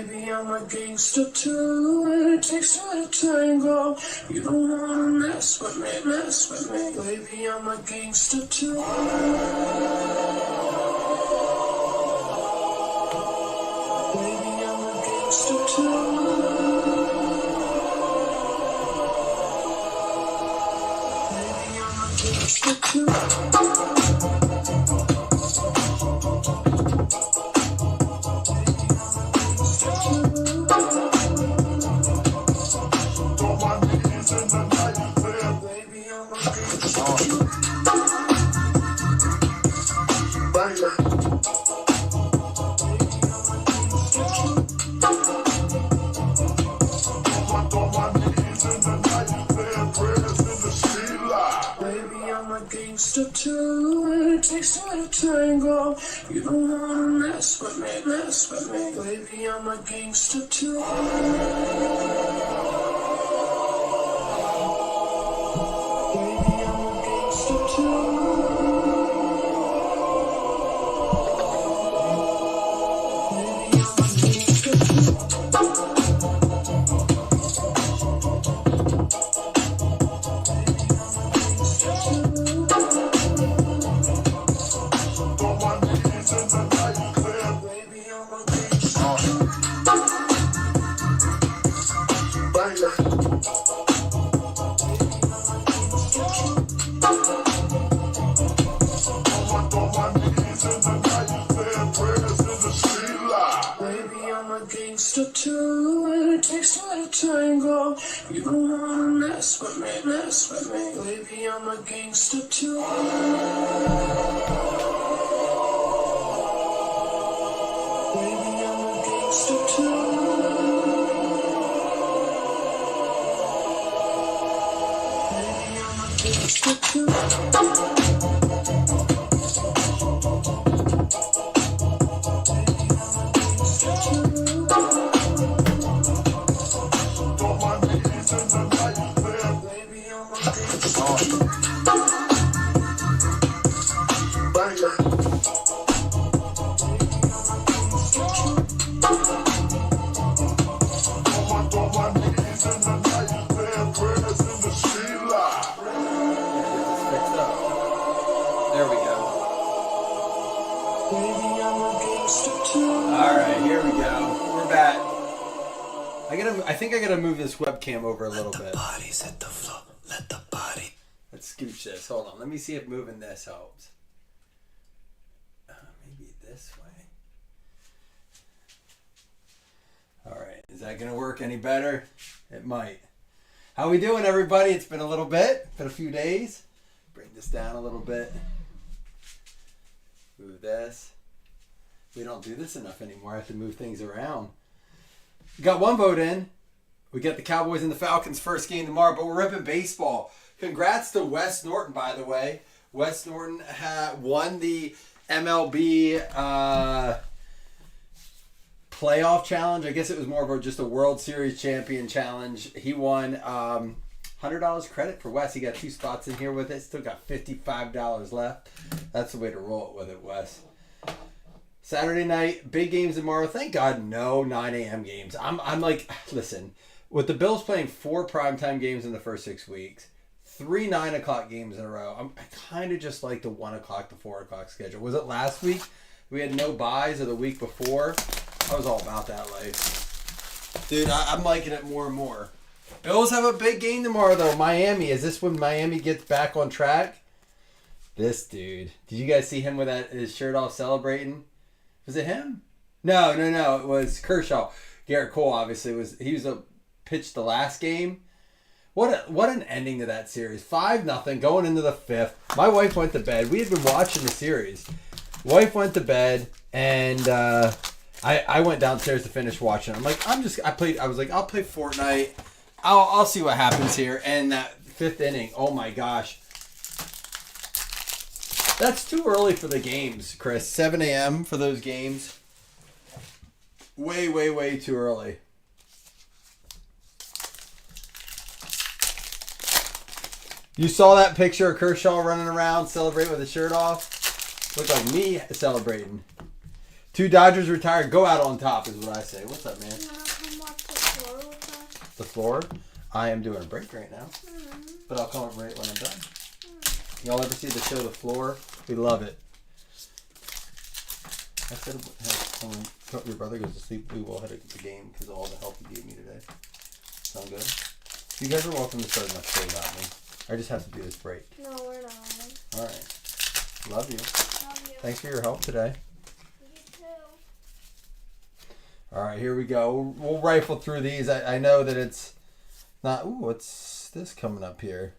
Baby, I'm a gangster too. It takes two to tango. You don't wanna mess with me, mess with me. Baby, I'm a gangster too. Baby, I'm a gangster too. Baby, I'm a gangster too. Gangster too, it takes two to tango. You don't wanna mess with me, mess with me. Baby, I'm a gangster too. Baby, I'm a gangster too. Gangster too, it takes two to tango. You don't wanna mess with me, mess with me. Baby, I'm a gangster too. Baby, I'm a gangster too. Baby, I'm a gangster too. I think I gotta move this webcam over a little bit. Let the bodies hit the floor. Let the body. Let's scooch this. Hold on. Let me see if moving this helps. Maybe this way. All right. Is that gonna work any better? It might. How we doing, everybody? It's been a little bit. Been a few days. Bring this down a little bit. Move this. We don't do this enough anymore. I have to move things around. Got one vote in. We get the Cowboys and the Falcons first game tomorrow, but we're ripping baseball. Congrats to Wes Norton, by the way. Wes Norton won the MLB playoff challenge. I guess it was more of just a World Series champion challenge. He won $100 credit for Wes. He got 2 spots in here with it. Still got $55 left. That's the way to roll it with it, Wes. Saturday night, big games tomorrow. Thank God, no 9 a.m. games. I'm like, listen, with the Bills playing 4 primetime games in the first 6 weeks, 3 9 o'clock games in a row, I kind of just like the 1 o'clock to 4 o'clock schedule. Was it last week? We had no buys, or the week before? I was all about that life. Dude, I'm liking it more and more. Bills have a big game tomorrow, though. Miami. Is this when Miami gets back on track? This dude. Did you guys see him with his shirt off celebrating? Was it him? No. It was Kershaw. Garrett Cole obviously was pitched the last game. What an ending to that series. 5-0 going into the 5th. My wife went to bed. We had been watching the series. Wife went to bed, and I went downstairs to finish watching. I'm like, I was like, I'll play Fortnite. I'll see what happens here. And that 5th inning, oh my gosh. That's too early for the games, Chris. 7 a.m. for those games. Way too early. You saw that picture of Kershaw running around celebrating with his shirt off? Looked like me celebrating. 2 Dodgers retired. Go out on top is what I say. What's up, man? You want to come off the floor with us? The floor? I am doing a break right now. But I'll come up right when I'm done. Y'all ever see the show The Floor? We love it. I said, hey, when your brother goes to sleep, we will head to the game because of all the help he gave me today. Sound good? You guys are welcome to start enough show without me. I just have to do this break. No, we're not. All right. Love you. Love you. Thanks for your help today. You too. All right, here we go. We'll rifle through these. I know that it's not... Ooh, what's this coming up here?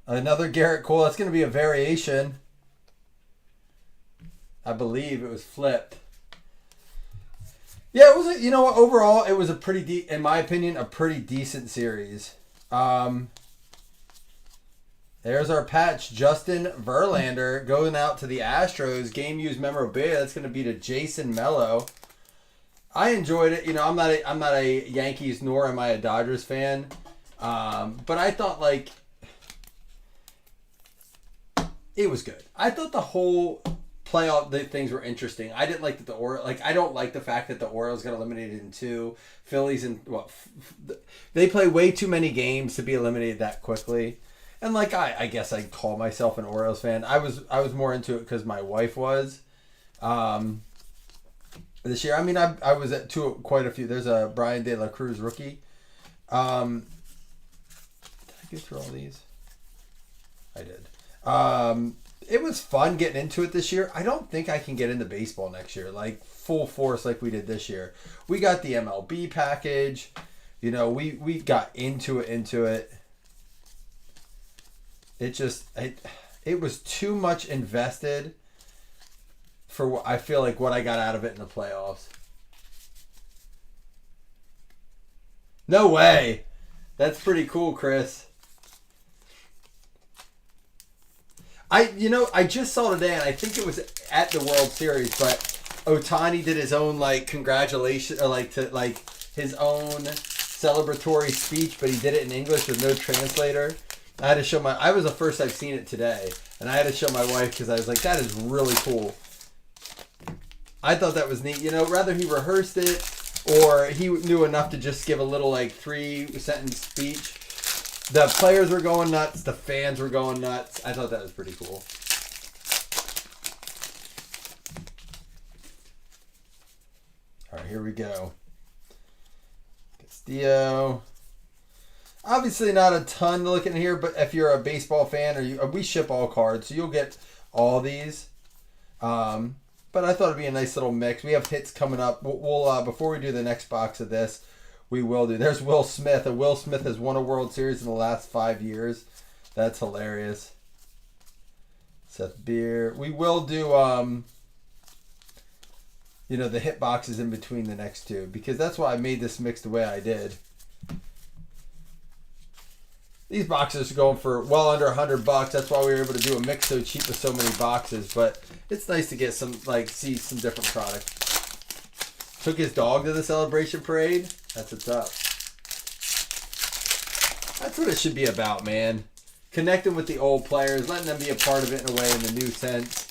Another Garrett Cole. That's going to be a variation. I believe it was flipped. Yeah, it was. You know what? Overall, it was a pretty, in my opinion, a pretty decent series. There's our patch, Justin Verlander going out to the Astros. Game used memorabilia. That's going to be to Jason Mello. I enjoyed it. You know, I'm not a Yankees nor am I a Dodgers fan. But I thought like it was good. I thought the whole playoff things were interesting. I didn't like that I don't like the fact that the Orioles got eliminated in 2. Phillies and they play way too many games to be eliminated that quickly. And like I guess I call myself an Orioles fan. I was more into it because my wife was. This year, I mean, I was at quite a few. There's a Brian De La Cruz rookie. Did I get through all these? I did. It was fun getting into it this year. I don't think I can get into baseball next year, like full force like we did this year. We got the MLB package. You know, we got into it. It was too much invested for what I feel like what I got out of it in the playoffs. No way. That's pretty cool, Chris. I just saw today, and I think it was at the World Series, but Ohtani did his own congratulations, or his own celebratory speech, but he did it in English with no translator. I had to show I was the first I've seen it today, and I had to show my wife because I was like, that is really cool. I thought that was neat. You know, whether he rehearsed it or he knew enough to just give a little 3-sentence speech. The players were going nuts. The fans were going nuts. I thought that was pretty cool. All right, here we go. Castillo. Obviously not a ton to look in here, but if you're a baseball fan, we ship all cards, so you'll get all these. But I thought it'd be a nice little mix. We have hits coming up. We'll before we do the next box of this, we will do. There's Will Smith. And Will Smith has won a World Series in the last 5 years. That's hilarious. Seth Beer. We will do the hit boxes in between the next two, because that's why I made this mix the way I did. These boxes are going for well under $100. That's why we were able to do a mix so cheap with so many boxes. But it's nice to get some, see some different product. Took his dog to the celebration parade. That's what's up. That's what it should be about, man. Connecting with the old players, letting them be a part of it in a way in the new sense.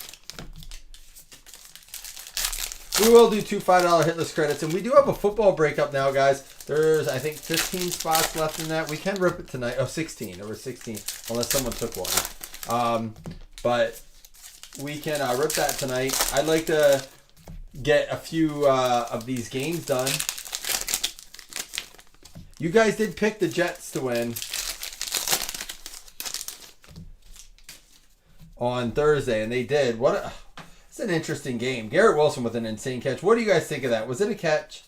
We will do 2 $5 hitless credits, and we do have a football breakup now, guys. There's, I think, 15 spots left in that. We can rip it tonight. Oh, 16. There were 16, unless someone took one. But we can rip that tonight. I'd like to get a few of these games done. You guys did pick the Jets to win on Thursday, and they did. It's an interesting game. Garrett Wilson with an insane catch. What do you guys think of that? Was it a catch?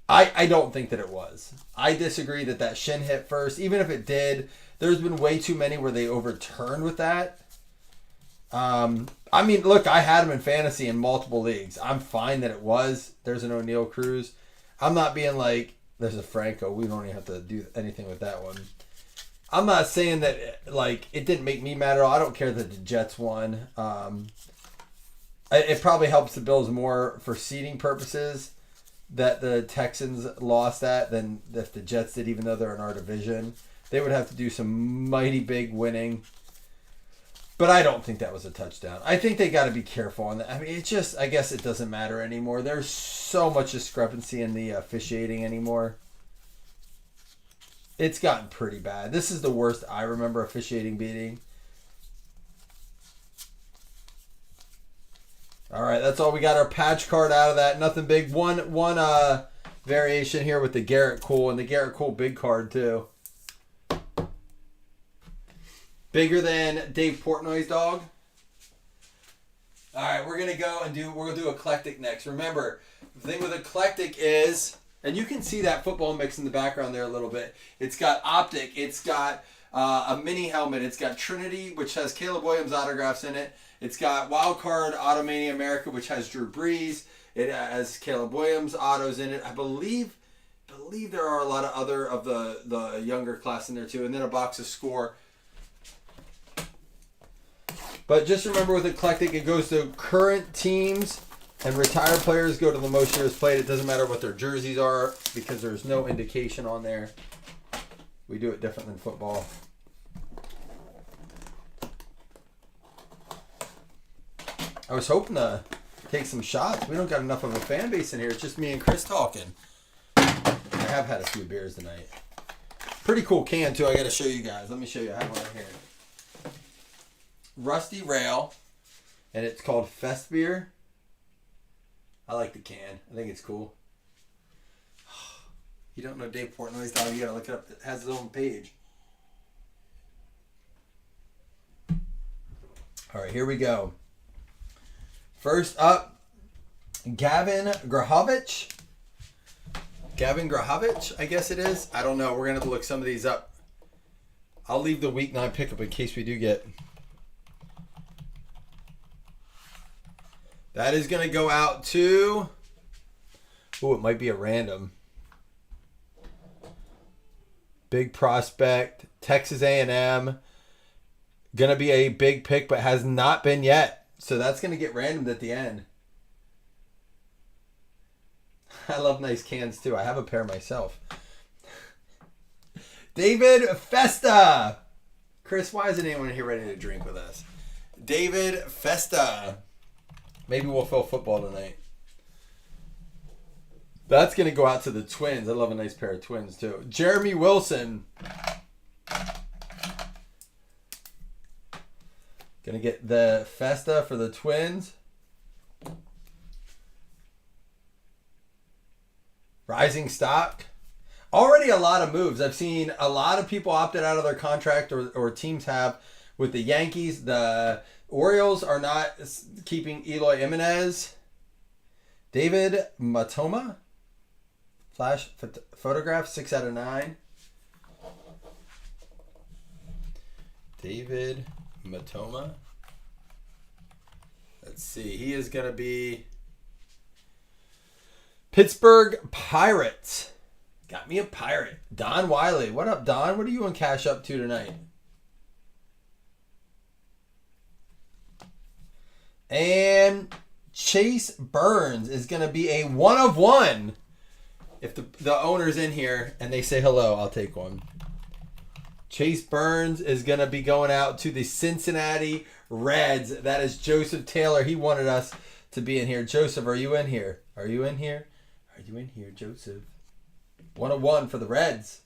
I don't think that it was. I disagree that shin hit first. Even if it did, there's been way too many where they overturned with that. I mean, look, I had him in fantasy in multiple leagues. I'm fine that it was. There's an O'Neal Cruz. I'm not being like, there's a Franco. We don't even have to do anything with that one. I'm not saying that, it didn't make me mad at all. I don't care that the Jets won. It probably helps the Bills more for seeding purposes that the Texans lost that than if the Jets did, even though they're in our division. They would have to do some mighty big winning. But I don't think that was a touchdown. I think they got to be careful on that. I mean, it just, I guess it doesn't matter anymore. There's so much discrepancy in the officiating anymore. It's gotten pretty bad. This is the worst I remember officiating being. All right, that's all we got. Our patch card out of that. Nothing big. One variation here with the Garrett Cole, and the Garrett Cole big card too. Bigger than Dave Portnoy's dog. All right, we're gonna go and we're gonna do eclectic next. Remember, the thing with eclectic is, and you can see that football mix in the background there a little bit. It's got optic. It's got a mini helmet. It's got Trinity, which has Caleb Williams autographs in it. It's got Wildcard Automania America, which has Drew Brees. It has Caleb Williams autos in it. I believe there are a lot of other of the younger class in there too, and then a box of Score. But just remember with eclectic, it goes to current teams, and retired players go to the most years played. It doesn't matter what their jerseys are because there's no indication on there. We do it different than football. I was hoping to take some shots. We don't got enough of a fan base in here. It's just me and Chris talking. I have had a few beers tonight. Pretty cool can too. I got to show you guys. Let me show you. I have one right here. Rusty Rail, and it's called Fest Beer. I like the can. I think it's cool. You don't know Dave Portnoy's dog? You gotta look it up. It has its own page. All right, here we go. First up, Gavin Grahovich. Gavin Grahovich, I guess it is. I don't know. We're gonna have to look some of these up. I'll leave the week 9 pickup in case we do get. That is going to go out to... Oh, it might be a random. Big prospect. Texas A&M. Going to be a big pick, but has not been yet. So that's going to get randomed at the end. I love nice cans, too. I have a pair myself. David Festa. Chris, why isn't anyone here ready to drink with us? David Festa. Maybe we'll fill football tonight. That's going to go out to the Twins. I love a nice pair of Twins, too. Jeremy Wilson. Going to get the Festa for the Twins. Rising stock. Already a lot of moves. I've seen a lot of people opted out of their contract, or teams have, with the Yankees. The Orioles are not keeping Eloy Jimenez. David Matoma. Flash photograph, 6 out of 9. David Matoma. Let's see. He is going to be Pittsburgh Pirates. Got me a pirate. Don Wiley. What up, Don? What are you and Cash up to tonight? And Chase Burns is going to be a 1 of 1. If the owner's in here and they say hello, I'll take one. Chase Burns is going to be going out to the Cincinnati Reds. That is Joseph Taylor. He wanted us to be in here. Joseph, are you in here? Are you in here? Are you in here, Joseph? 1 of 1 for the Reds.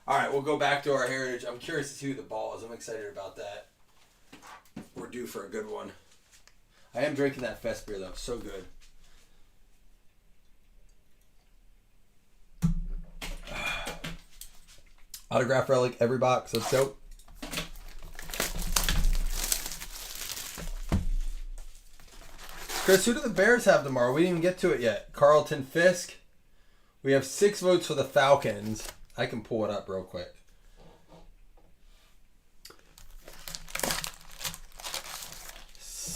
All right, we'll go back to our heritage. I'm curious to see who the ball is. I'm excited about that. We're due for a good one. I am drinking that Fest beer, though. So good. Autograph relic, every box. Let's go. Chris, who do the Bears have tomorrow? We didn't even get to it yet. Carlton Fisk. We have 6 votes for the Falcons. I can pull it up real quick.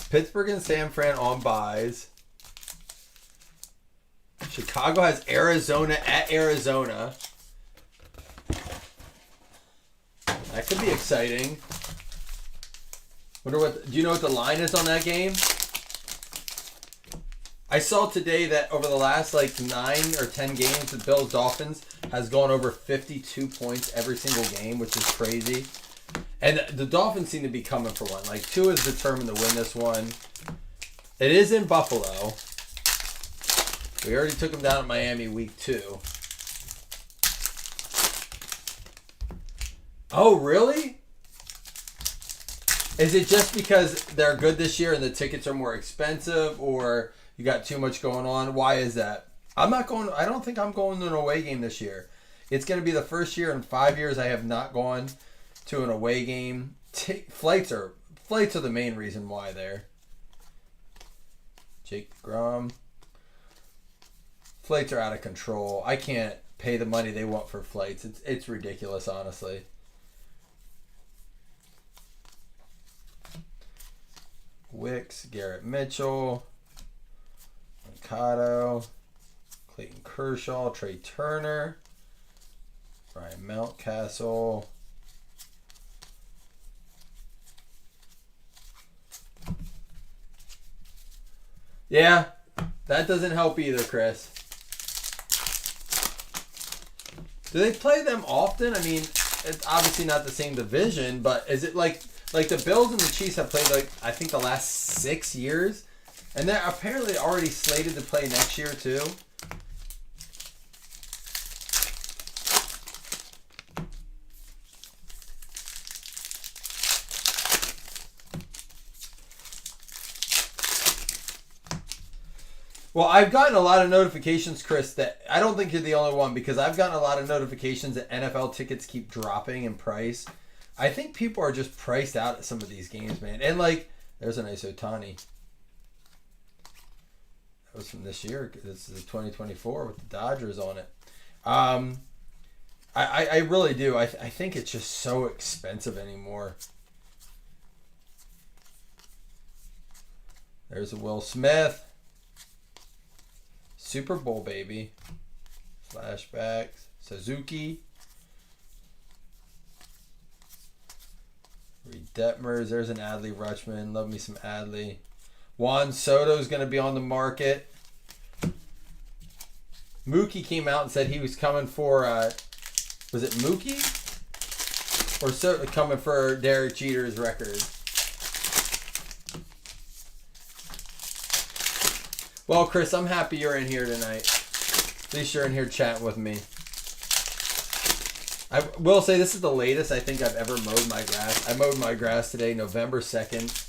Pittsburgh and San Fran on buys. Chicago has Arizona at Arizona. That could be exciting. Wonder what? Do you know what the line is on that game? I saw today that over the last like 9 or 10 games, the Bills Dolphins has gone over 52 points every single game, which is crazy. And the Dolphins seem to be coming for one. Like, Tua is determined to win this one. It is in Buffalo. We already took them down at Miami week 2. Oh, really? Is it just because they're good this year and the tickets are more expensive, or you got too much going on? Why is that? I don't think I'm going to an away game this year. It's going to be the first year in 5 years I have not gone to an away game. Flights are the main reason why there. Jake Grom. Flights are out of control. I can't pay the money they want for flights. It's ridiculous, honestly. Wicks, Garrett Mitchell, Mercado, Clayton Kershaw, Trey Turner, Ryan Mountcastle. Yeah, that doesn't help either, Chris. Do they play them often? I mean, it's obviously not the same division, but is it like the Bills and the Chiefs have played, like, I think the last 6 years? And they're apparently already slated to play next year, too. Well, I've gotten a lot of notifications, Chris, that I don't think you're the only one, because I've gotten a lot of notifications that NFL tickets keep dropping in price. I think people are just priced out at some of these games, man. And, like, there's a nice Ohtani. That was from this year. This is 2024 with the Dodgers on it. I really do. I think it's just so expensive anymore. There's a Will Smith. Super Bowl, baby. Flashbacks. Suzuki. Reed Detmers. There's an Adley Rutschman. Love me some Adley. Juan Soto's going to be on the market. Mookie came out and said he was coming for, was it Mookie? Or coming for Derek Jeter's record. Well, Chris, I'm happy you're in here tonight. At least you're in here chatting with me. I will say this is the latest I think I've ever mowed my grass. I mowed my grass today, November 2nd.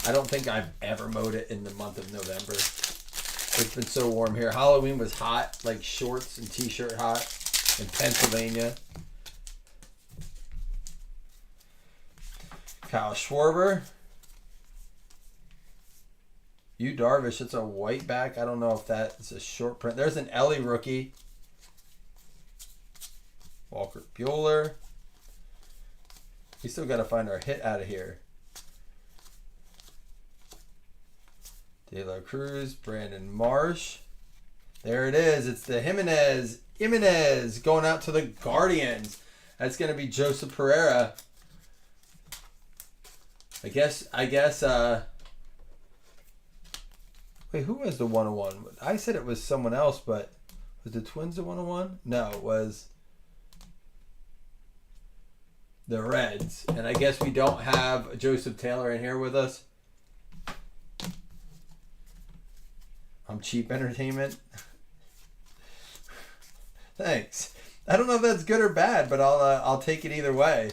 I don't think I've ever mowed it in the month of November. It's been so warm here. Halloween was hot, like shorts and t-shirt hot in Pennsylvania. Kyle Schwarber. Yu Darvish, it's a white back. I don't know if that's a short print. There's an Ellie rookie. Walker Bueller. We still got to find our hit out of here. De La Cruz, Brandon Marsh. There it is. It's the Jimenez going out to the Guardians. That's going to be Joseph Pereira. I guess, wait, who was the 101? I said it was someone else, but was the Twins the 101? No, it was the Reds. And I guess we don't have Joseph Taylor in here with us. I'm Cheap Entertainment. Thanks. I don't know if that's good or bad, but I'll take it either way.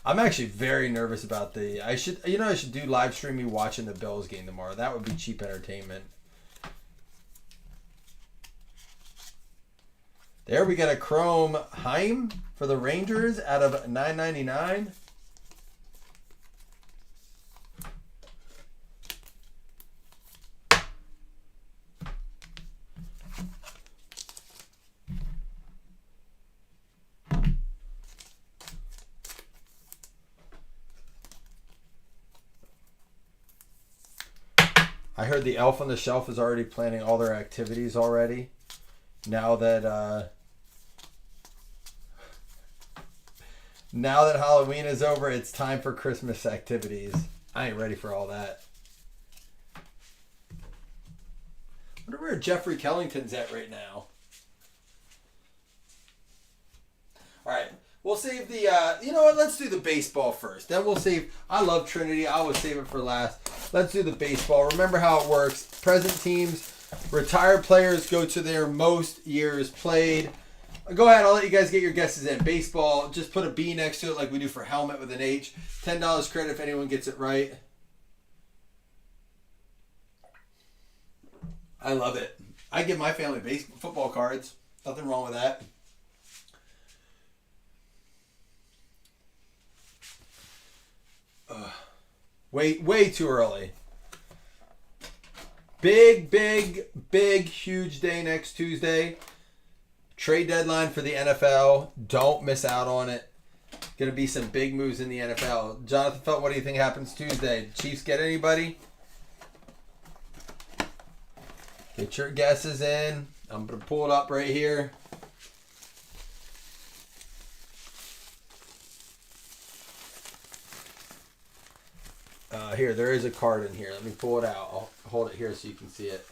I'm actually very nervous about I should do live stream me watching the Bills game tomorrow. That would be cheap entertainment. There we got a Chrome Heim for the Rangers out of $9.99. I heard the Elf on the Shelf is already planning all their activities already. Now that Now that Halloween is over, it's time for Christmas activities. I ain't ready for all that. I wonder where Jeffrey Kellington's at right now. All right. We'll save the, you know what? Let's do the baseball first. Then we'll save, I love Trinity. I always save it for last. Let's do the baseball. Remember how it works. Present teams, retired players go to their most years played. Go ahead. I'll let you guys get your guesses in. Baseball, just put a B next to it like we do for helmet with an H. $10 credit if anyone gets it right. I love it. I give my family football cards. Nothing wrong with that. Way too early. Big, huge day next Tuesday. Trade deadline for the NFL. Don't miss out on it. Going to be some big moves in the NFL. Jonathan Felt, what do you think happens Tuesday? Chiefs get anybody? Get your guesses in. I'm going to pull it up right here. Here, there is a card in here. Let me pull it out. I'll hold it here so you can see it.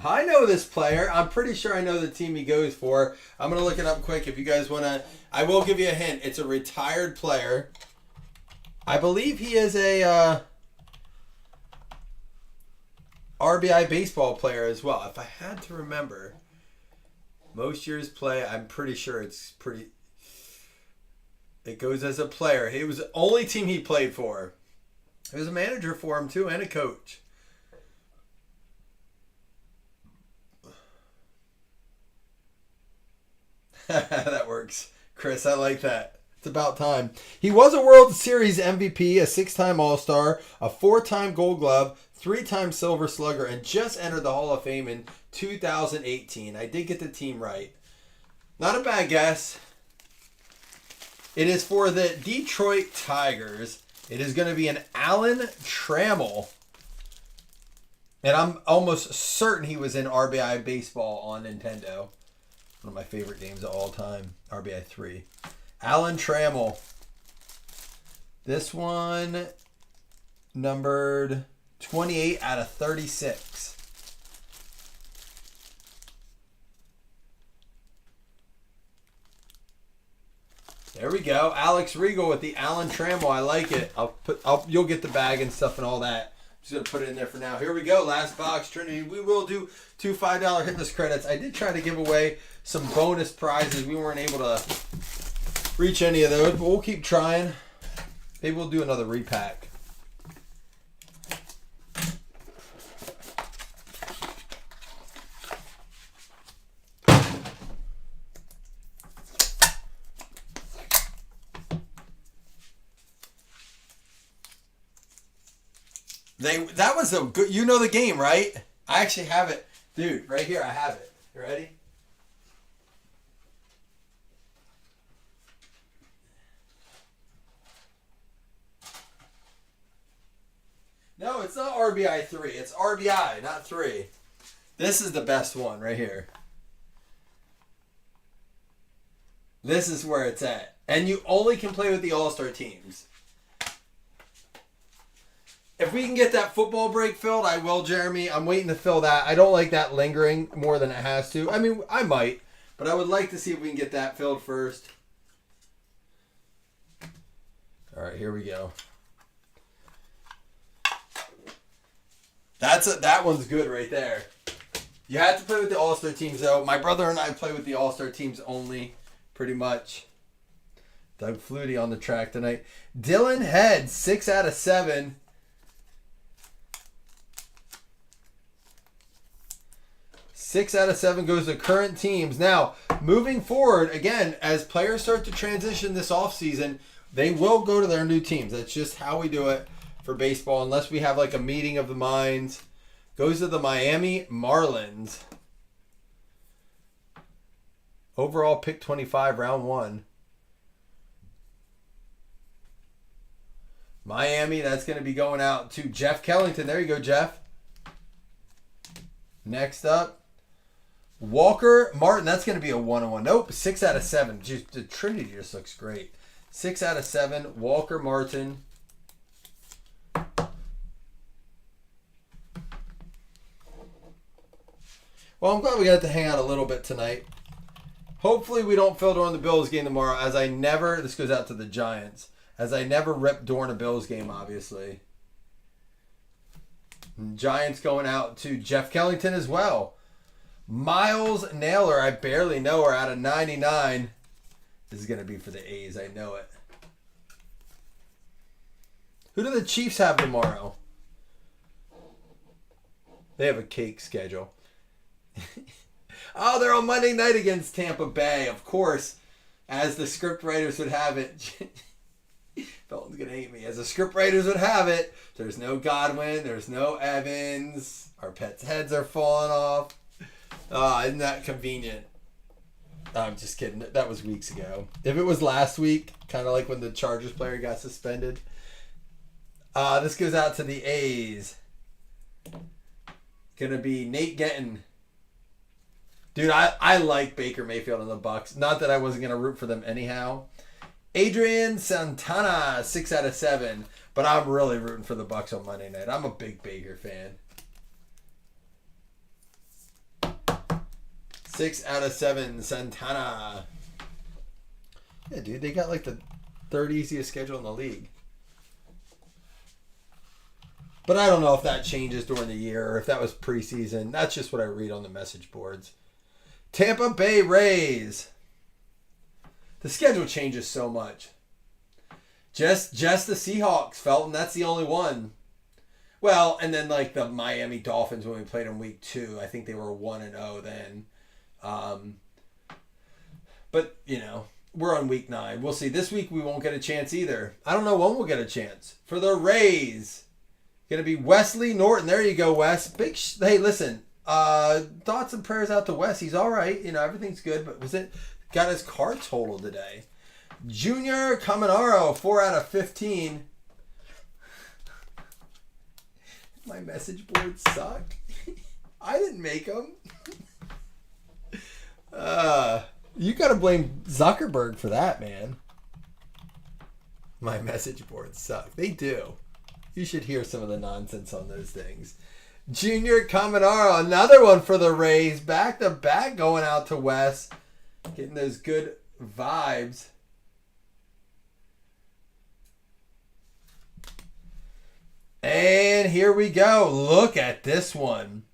I know this player. I'm pretty sure I know the team he goes for. I'm going to look it up quick if you guys want to. I will give you a hint. It's a retired player. I believe he is a RBI baseball player as well. If I had to remember. Most years play, I'm pretty sure it's pretty... It goes as a player. It was the only team he played for. He was a manager for him too and a coach. That works. Chris, I like that. It's about time. He was a World Series MVP, a 6-time All-Star, a 4-time Gold Glove, 3-time Silver Slugger, and just entered the Hall of Fame in 2018. I did get the team right. Not a bad guess. It is for the Detroit Tigers. It is going to be an Alan Trammell. And I'm almost certain he was in RBI Baseball on Nintendo. One of my favorite games of all time. RBI 3. Alan Trammell. This one numbered 28 out of 36. There we go. Alex Regal with the Alan Trammell. I like it. You'll get the bag and stuff and all that. I'm just going to put it in there for now. Here we go. Last box, Trinity. We will do 2 $5 hit list credits. I did try to give away some bonus prizes. We weren't able to reach any of those, but we'll keep trying. Maybe we'll do another repack. That was a good... You know the game, right? I actually have it. Dude, right here, I have it. You ready? No, it's not RBI 3. It's RBI, not 3. This is the best one right here. This is where it's at. And you only can play with the All-Star teams. If we can get that football break filled, I will, Jeremy. I'm waiting to fill that. I don't like that lingering more than it has to. I mean, I might, but I would like to see if we can get that filled first. All right, here we go. That one's good right there. You have to play with the All-Star teams, though. My brother and I play with the All-Star teams only, pretty much. Doug Flutie on the track tonight. Dylan Head, 6 out of 7. 6 out of 7 goes to current teams. Now, moving forward, again, as players start to transition this offseason, they will go to their new teams. That's just how we do it for baseball, unless we have like a meeting of the minds. Goes to the Miami Marlins. Overall pick 25, round 1. Miami, that's going to be going out to Jeff Kellington. There you go, Jeff. Next up, Walker Martin, that's going to be a 1-on-1. Nope, 6 out of 7. Just, the Trinity just looks great. 6 out of 7. Walker Martin. Well, I'm glad we got to hang out a little bit tonight. Hopefully we don't fill during the Bills game tomorrow, as I never, this goes out to the Giants, as I never rip during a Bills game, obviously. And Giants going out to Jeff Kellington as well. Miles Naylor, I barely know her, out of 99. This is going to be for the A's, I know it. Who do the Chiefs have tomorrow? They have a cake schedule. Oh, they're on Monday night against Tampa Bay, of course. As the script writers would have it. Felton's going to hate me. As the script writers would have it, there's no Godwin, there's no Evans. Our pets' heads are falling off. Oh, isn't that convenient? I'm just kidding. That was weeks ago. If it was last week, kind of like when the Chargers player got suspended. This goes out to the A's. Gonna be Nate Gettin. Dude, I like Baker Mayfield and the Bucks. Not that I wasn't gonna root for them anyhow. Adrian Santana, 6 out of 7. But I'm really rooting for the Bucks on Monday night. I'm a big Baker fan. 6 out of 7, Santana. Yeah, dude, they got like the third easiest schedule in the league. But I don't know if that changes during the year or if that was preseason. That's just what I read on the message boards. Tampa Bay Rays. The schedule changes so much. Just the Seahawks, Felton. That's the only one. Well, and then like the Miami Dolphins when we played in week 2. I think they were 1-0 then. But, you know, we're on week 9. We'll see. This week we won't get a chance either. I don't know when we'll get a chance. For the Rays, going to be Wesley Norton. There you go, Wes. Hey, listen. Thoughts and prayers out to Wes. He's all right. You know, everything's good. But got his car totaled today. Junior Caminaro, 4 out of 15. My message boards suck. I didn't make them. You gotta blame Zuckerberg for that, man. My message boards suck. They do. You should hear some of the nonsense on those things. Junior Caminaro, another one for the Rays. Back to back going out to Wes. Getting those good vibes. And here we go. Look at this one.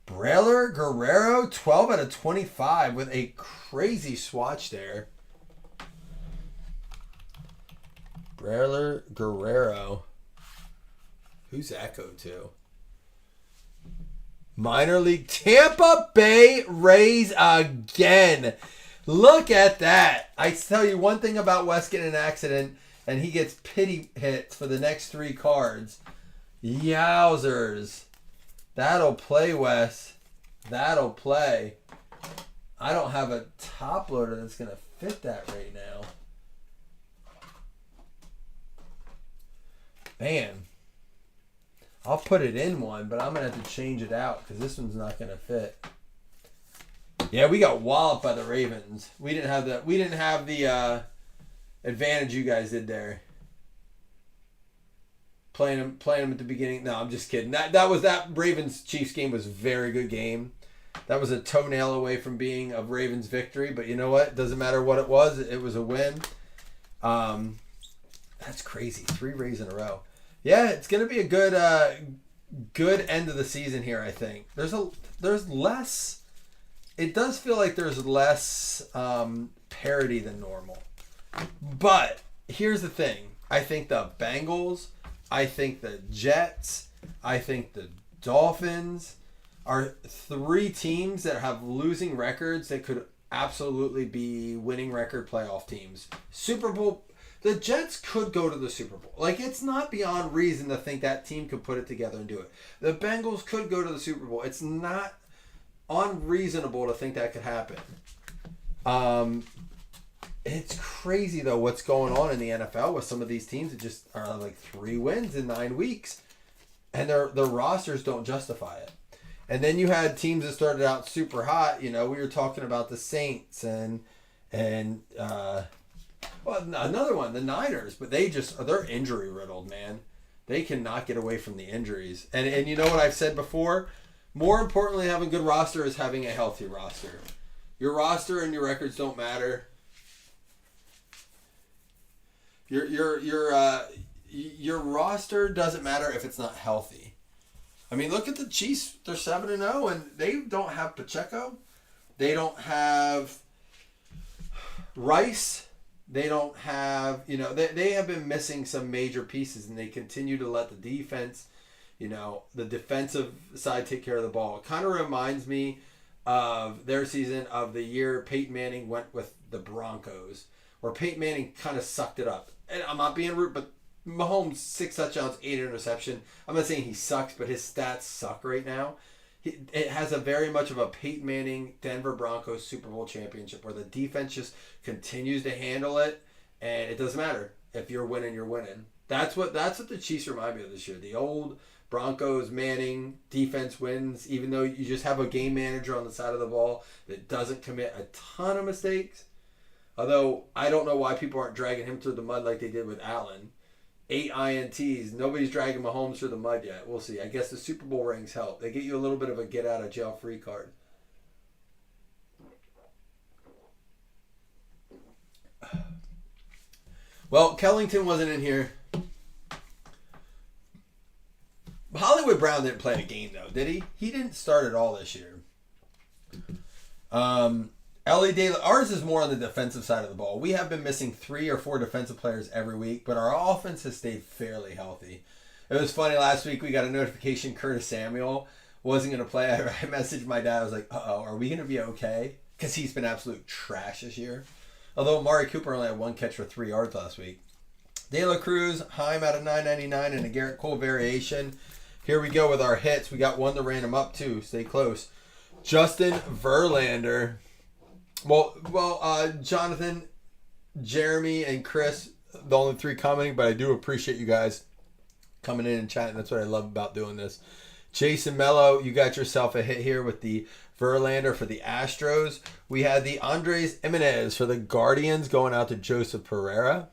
Braylor Guerrero, 12 out of 25 with a crazy swatch there. Braylor Guerrero. Who's that go to? Minor League Tampa Bay Rays again. Look at that. I tell you one thing about Wes getting an accident, and he gets pity hits for the next 3 cards. Yowzers. That'll play, Wes. That'll play. I don't have a top loader that's going to fit that right now. Man. I'll put it in one, but I'm going to have to change it out because this one's not going to fit. Yeah, we got walloped by the Ravens. We didn't have the advantage you guys did there. Playing them at the beginning. No, I'm just kidding. That Ravens Chiefs game was a very good game. That was a toenail away from being a Ravens victory, but you know what? It doesn't matter what it was a win. That's crazy. 3 Rays in a row. Yeah, it's gonna be a good end of the season here. I think there's less. It does feel like there's less parity than normal. But here's the thing. I think the Bengals, I think the Jets, I think the Dolphins are 3 teams that have losing records that could absolutely be winning record playoff teams. Super Bowl. The Jets could go to the Super Bowl. Like, it's not beyond reason to think that team could put it together and do it. The Bengals could go to the Super Bowl. It's not unreasonable to think that could happen. It's crazy, though, what's going on in the NFL with some of these teams that just are like 3 wins in 9 weeks. And their rosters don't justify it. And then you had teams that started out super hot. You know, we were talking about the Saints and another one, the Niners, but they're injury riddled, man. They cannot get away from the injuries. And you know what I've said before? More importantly, having a good roster is having a healthy roster. Your roster and your records don't matter. Your roster doesn't matter if it's not healthy. I mean, look at the Chiefs. They're 7-0, and they don't have Pacheco. They don't have Rice. They don't have, they have been missing some major pieces, and they continue to let the defense, the defensive side take care of the ball. It kind of reminds me of their season of the year Peyton Manning went with the Broncos, where Peyton Manning kind of sucked it up. And I'm not being rude, but Mahomes, 6 touchdowns, 8 interception. I'm not saying he sucks, but his stats suck right now. It has a very much of a Peyton Manning, Denver Broncos Super Bowl championship where the defense just continues to handle it, and it doesn't matter. If you're winning, you're winning. That's what the Chiefs remind me of this year. The old Broncos Manning defense wins, even though you just have a game manager on the side of the ball that doesn't commit a ton of mistakes. Although I don't know why people aren't dragging him through the mud like they did with Allen. 8 INTs. Nobody's dragging Mahomes through the mud yet. We'll see. I guess the Super Bowl rings help. They get you a little bit of a get-out-of-jail-free card. Well, Kellington wasn't in here. Hollywood Brown didn't play a game, though, did he? He didn't start at all this year. Ellie Daly, ours is more on the defensive side of the ball. We have been missing 3 or 4 defensive players every week, but our offense has stayed fairly healthy. It was funny, last week we got a notification Curtis Samuel wasn't going to play. I messaged my dad, I was like, uh-oh, are we going to be okay? Because he's been absolute trash this year. Although Amari Cooper only had 1 catch for 3 yards last week. De La Cruz, Heim out of $9.99 and a Garrett Cole variation. Here we go with our hits. We got one to random up too. Stay close. Justin Verlander. Well, Jonathan, Jeremy, and Chris, the only 3 commenting, but I do appreciate you guys coming in and chatting. That's what I love about doing this. Jason Mello, you got yourself a hit here with the Verlander for the Astros. We had the Andres Jimenez for the Guardians going out to Joseph Pereira.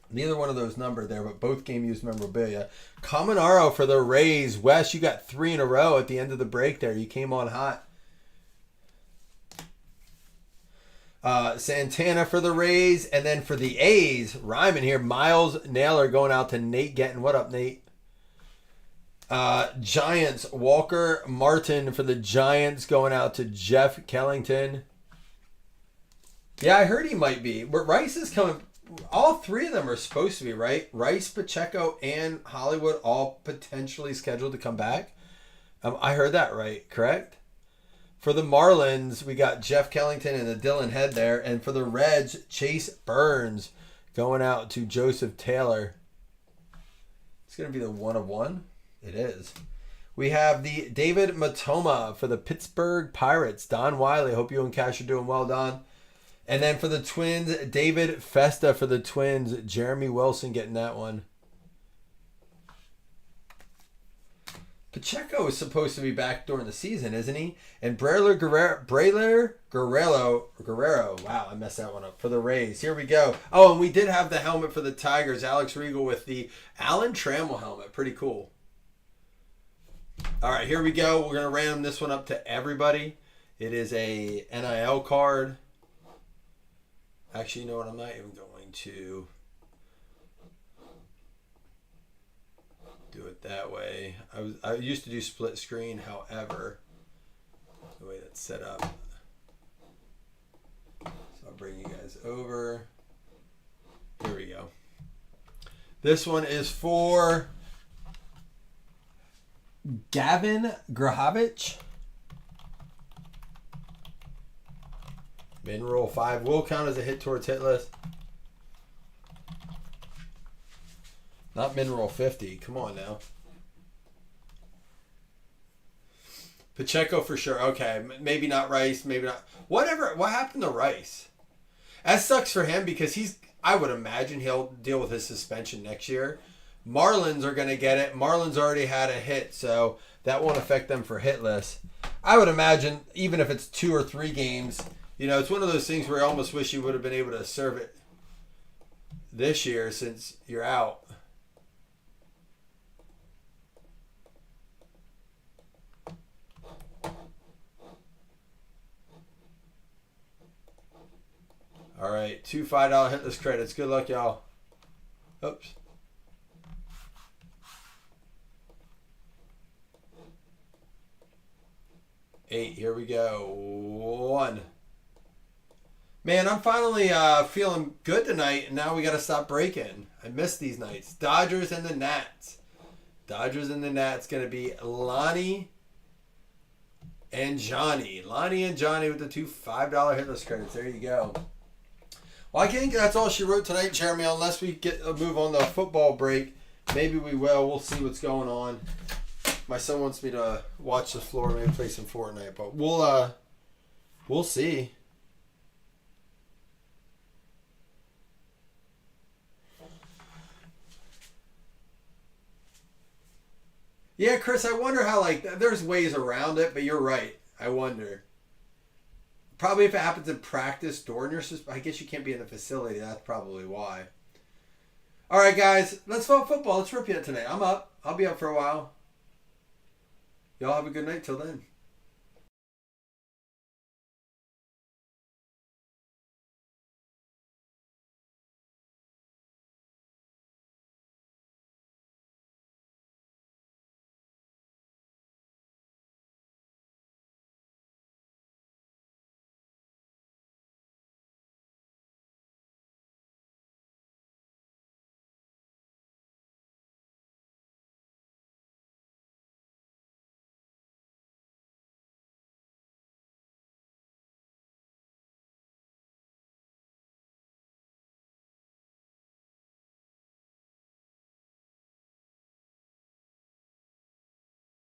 Neither one of those numbered there, but both game used memorabilia. Caminaro for the Rays. Wes, you got 3 in a row at the end of the break there. You came on hot. Santana for the Rays, and then for the A's, Ryman here, Miles Naylor going out to Nate Gettin. What up, Nate? Giants, Walker Martin for the Giants going out to Jeff Kellington. Yeah, I heard he might be. But Rice is coming. All 3 of them are supposed to be, right? Rice, Pacheco, and Hollywood all potentially scheduled to come back. I heard that right, correct? For the Marlins, we got Jeff Kellington and the Dylan Head there. And for the Reds, Chase Burns going out to Joseph Taylor. It's going to be the 1 of 1. It is. We have the David Matoma for the Pittsburgh Pirates. Don Wiley. Hope you and Cash are doing well, Don. And then for the Twins, David Festa for the Twins. Jeremy Wilson getting that one. Pacheco is supposed to be back during the season, isn't he? And Braylor Guerrero. Wow, I messed that one up. For the Rays. Here we go. Oh, and we did have the helmet for the Tigers. Alex Regal with the Alan Trammell helmet. Pretty cool. All right, here we go. We're going to random this one up to everybody. It is a NIL card. Actually, you know what? I'm not even going to do it that way. I used to do split screen, however, the way that's set up. So I'll bring you guys over. Here we go. This one is for Gavin Grahovich. Min roll 5 will count as a hit towards hit list. Not min roll 50. Come on now. Pacheco for sure. Okay, maybe not Rice. Maybe not. Whatever. What happened to Rice? That sucks for him because I would imagine he'll deal with his suspension next year. Marlins are going to get it. Marlins already had a hit, so that won't affect them for hit list. I would imagine even if it's 2 or 3 games, you know, it's one of those things where I almost wish you would have been able to serve it this year since you're out. All right, 2 $5 hitless credits. Good luck, y'all. Oops. Eight. Here we go. 1. Man, I'm finally feeling good tonight, and now we got to stop breaking. I missed these nights. Dodgers and the Nats. Dodgers and the Nats going to be Lonnie and Johnny. Lonnie and Johnny with the 2 $5 hitless credits. There you go. Well, I think that's all she wrote tonight, Jeremy, unless we get a move on the football break. Maybe we will. We'll see what's going on. My son wants me to watch the floor, maybe play some Fortnite, but we'll see. Yeah, Chris, I wonder how, like, there's ways around it, but you're right. I wonder. Probably if it happens in practice during your I guess you can't be in the facility. That's probably why. All right, guys. Let's vote football. Let's rip you tonight. I'm up. I'll be up for a while. Y'all have a good night till then.